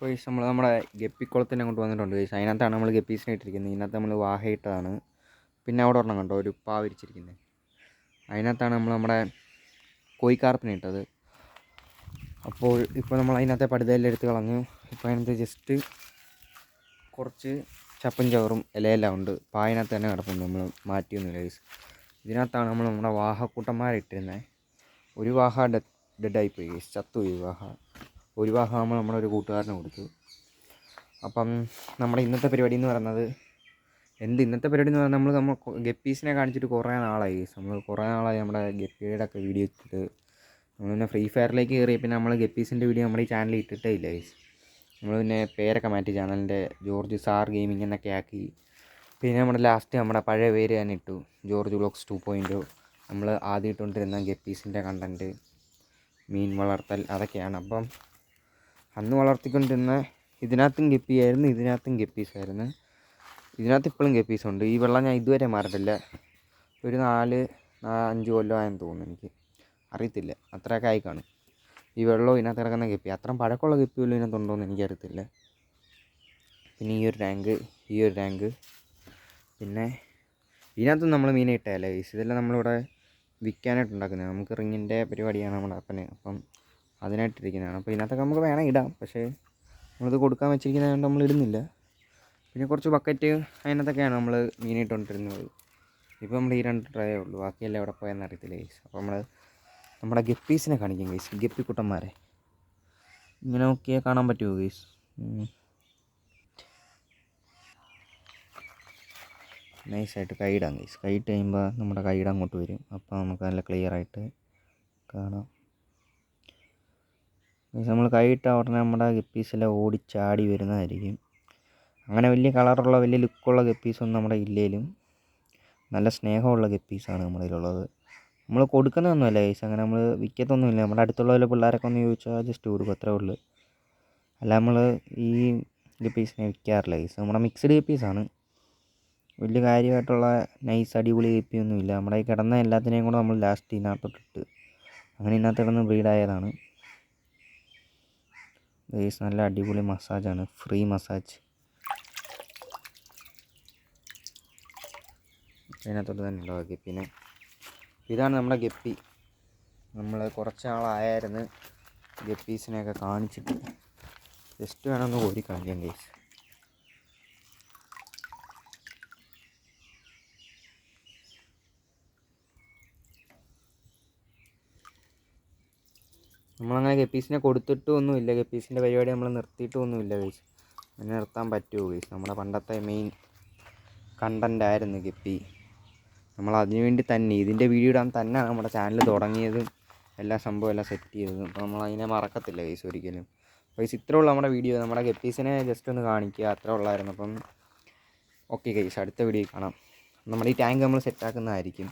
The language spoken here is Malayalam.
ഇപ്പോൾ നമ്മുടെ ഗപ്പിക്കുളത്തിൻ്റെ അങ്ങോട്ട് വന്നിട്ടുണ്ട് ഗൈസ്. അതിനകത്താണ് നമ്മൾ ഗപ്പീസിനെ ഇട്ടിരിക്കുന്നത്. ഇതിനകത്ത് നമ്മൾ വാഹ ഇട്ടതാണ്. പിന്നെ അവിടെ ഒരെണ്ണം കണ്ടോ, ഒരു പാ വിരിച്ചിരിക്കുന്നത്. അതിനകത്താണ് നമ്മുടെ കോഴിക്കാർപ്പിനെ ഇട്ടത്. അപ്പോൾ ഇപ്പോൾ നമ്മൾ അതിനകത്തെ പടുതയെല്ലാം എടുത്ത് കളഞ്ഞു. ഇപ്പോൾ അതിനകത്ത് ജസ്റ്റ് കുറച്ച് ചപ്പും ചവറും ഇലയെല്ലാം ഉണ്ട്. പായനകത്ത് തന്നെ കിടപ്പുണ്ട്, നമ്മൾ മാറ്റിയൊന്നുമില്ല ഗൈസ്. ഇതിനകത്താണ് നമ്മൾ നമ്മുടെ വാഹക്കൂട്ടന്മാരെ ഇട്ടിരുന്നത്. ഒരു വാഹ ഡെഡായിപ്പോയി ഗൈസ്, ചത്തുപോയി വാഹ. ഒരു വാഹ നമ്മുടെ ഒരു കൂട്ടുകാരന് കൊടുത്തു. അപ്പം നമ്മുടെ ഇന്നത്തെ പരിപാടി എന്ന് പറയുന്നത് ഇന്നത്തെ പരിപാടി എന്ന് പറഞ്ഞാൽ നമ്മൾ ഗപ്പീസിനെ കാണിച്ചിട്ട് കുറേ നാളായി ഗൈസ്. നമ്മൾ കുറേ നാളായി നമ്മുടെ ഗപ്പിയുടെ ഒക്കെ വീഡിയോ ഇട്ടിട്ട്. നമ്മൾ പിന്നെ ഫ്രീ ഫയറിലേക്ക് കയറി പിന്നെ നമ്മൾ ഗപ്പീസിൻ്റെ വീഡിയോ നമ്മുടെ ഈ ചാനലിൽ ഇട്ടിട്ടേ ഇല്ല ഗൈസ്. നമ്മൾ പിന്നെ പേരൊക്കെ മാറ്റി, ചാനലിൻ്റെ ജോർജ് സാർ ഗെയിമിംഗ് എന്നൊക്കെ ആക്കി. പിന്നെ നമ്മുടെ ലാസ്റ്റ് നമ്മുടെ പഴയ പേര് തന്നെ ഇട്ടു, ജോർജ് വ്ളോഗ്സ് 2.0. നമ്മൾ ആദ്യം ഇട്ടുകൊണ്ടിരുന്ന ഗപ്പീസിൻ്റെ കണ്ടൻറ്റ്, മീൻ വളർത്തൽ, അതൊക്കെയാണ്. അപ്പം അന്ന് വളർത്തിക്കൊണ്ടിരുന്ന ഇതിനകത്തും ഗപ്പിയായിരുന്നു, ഇതിനകത്തും ഗപ്പീസായിരുന്നു. ഇതിനകത്ത് ഇപ്പോഴും ഗപ്പീസുണ്ട്. ഈ വെള്ളം ഞാൻ ഇതുവരെ മാറിയിട്ടില്ല. ഒരു 4-5 കൊല്ലമായെന്ന് തോന്നുന്നു, എനിക്ക് അറിയത്തില്ല, അത്രയൊക്കെ ആയി കാണും. ഈ വെള്ളവും ഇതിനകത്ത് കിടക്കുന്ന ഗപ്പി അത്രയും പഴക്കമുള്ള ഗപ്പി പോലും ഇതിനകത്തുണ്ടോയെന്ന് എനിക്കറിയത്തില്ല. പിന്നെ ഈ ഒരു ടാങ്ക് പിന്നെ ഇതിനകത്തും നമ്മൾ മീനെ ഇട്ടതല്ല ഗൈസ്. ഇതെല്ലാം നമ്മളിവിടെ വിൽക്കാനായിട്ട് ഉണ്ടാക്കുന്നത്. നമുക്ക് റിങ്ങിൻ്റെ പരിപാടിയാണ് നമ്മുടെ അപ്പന്, അപ്പം അതിനായിട്ടിരിക്കുന്നതാണ്. അപ്പോൾ ഇതിനകത്തൊക്കെ നമുക്ക് വേണം ഇടാം, പക്ഷേ നമ്മളിത് കൊടുക്കാൻ വെച്ചിരിക്കുന്നതുകൊണ്ട് നമ്മൾ ഇടുന്നില്ല. പിന്നെ കുറച്ച് ബക്കറ്റ് അതിനകത്തൊക്കെയാണ് നമ്മൾ മീനിട്ടുകൊണ്ടിരുന്നത്. ഇപ്പോൾ നമ്മൾ ഈ 2 ട്രേ ഉള്ളൂ, ബാക്കിയെല്ലാം എവിടെ പോയെന്ന് അറിയത്തില്ല ഗൈസ്. അപ്പോൾ നമ്മുടെ ഗപ്പീസിനെ കാണിക്കും ഗൈസ്, ഗപ്പിക്കുട്ടന്മാരെ. ഇങ്ങനെ നോക്കിയാൽ കാണാൻ പറ്റുമോ ഗൈസ്? നൈസായിട്ട് കൈയിടാം ഗൈസ്. കൈയിട്ട് കഴിയുമ്പോൾ നമ്മുടെ കൈയിട അങ്ങോട്ട് വരും. അപ്പോൾ നമുക്ക് നല്ല ക്ലിയറായിട്ട് കാണാം ഗൈസ്. നമ്മൾ കൈയിട്ട ഉടനെ നമ്മുടെ ഗപ്പീസെല്ലാം ഓടിച്ചാടി വരുന്നതായിരിക്കും. അങ്ങനെ വലിയ കളറുള്ള വലിയ ലുക്കുള്ള ഗപ്പീസൊന്നും നമ്മുടെ ഇല്ലേലും നല്ല സ്നേഹമുള്ള ഗപ്പീസാണ് നമ്മുടെ കയ്യിലുള്ളത്. നമ്മൾ കൊടുക്കുന്നതൊന്നുമല്ല ഗൈസ്, അങ്ങനെ നമ്മൾ വിൽക്കത്തൊന്നുമില്ല. നമ്മുടെ അടുത്തുള്ള വല്ല പിള്ളേരൊക്കെ ഒന്ന് ചോദിച്ചാൽ ജസ്റ്റ് കൊടുക്കും, അത്രേ ഉള്ളൂ. അല്ല നമ്മൾ ഈ ഗപ്പീസിനെ വിൽക്കാറില്ല ഗൈസ്. നമ്മുടെ മിക്സ്ഡ് ഗപ്പീസാണ്, വലിയ കാര്യമായിട്ടുള്ള നൈസ് അടിപൊളി ഗപ്പിയൊന്നുമില്ല. നമ്മുടെ ഈ കിടന്ന എല്ലാത്തിനെയും കൂടെ നമ്മൾ ലാസ്റ്റ് ഇതിനകത്തോട്ടിട്ട് അങ്ങനെ ഇതിനകത്ത് കിടന്ന് ബ്രീഡായതാണ് ഗൈസ്. നല്ല അടിപൊളി മസാജാണ്, ഫ്രീ മസാജ്. അതിനകത്തോട്ട് തന്നെ ഉണ്ടാവും ഗപ്പിനെ. ഇതാണ് നമ്മുടെ ഗപ്പി. നമ്മൾ കുറച്ച് നാളായിരുന്നു ഗപ്പീസിനെയൊക്കെ കാണിച്ചിട്ട്. ജസ്റ്റ് വേണമെന്ന് കോരി കാണിക്കാം ഗൈസ്. നമ്മളങ്ങനെ ഗപ്പീസിനെ കൊടുത്തിട്ടൊന്നുമില്ല. ഗപ്പീസിൻ്റെ പരിപാടി നമ്മൾ നിർത്തിയിട്ടൊന്നുമില്ല ഗൈസ്. അങ്ങനെ നിർത്താൻ പറ്റുമോ ഗൈസ്? നമ്മുടെ പണ്ടത്തെ മെയിൻ കണ്ടൻ്റായിരുന്നു ഗപ്പി. നമ്മൾ അതിനു വേണ്ടി തന്നെ ഇതിൻ്റെ വീഡിയോ ഇടാൻ തന്നെയാണ് നമ്മുടെ ചാനൽ തുടങ്ങിയതും എല്ലാ സംഭവം എല്ലാം സെറ്റ് ചെയ്തതും. അപ്പോൾ നമ്മളതിനെ മറക്കത്തില്ല ഗൈസ് ഒരിക്കലും. ഗൈസ് ഇത്രേ ഉള്ളൂ നമ്മുടെ വീഡിയോ. നമ്മുടെ ഗപ്പീസിനെ ജസ്റ്റ് ഒന്ന് കാണിക്കുക, അത്രേ ഉള്ളായിരുന്നു. അപ്പം ഓക്കെ ഗൈസ്, അടുത്ത വീഡിയോ കാണാം. നമ്മുടെ ഈ ടാങ്ക് നമ്മൾ സെറ്റാക്കുന്നതായിരിക്കും.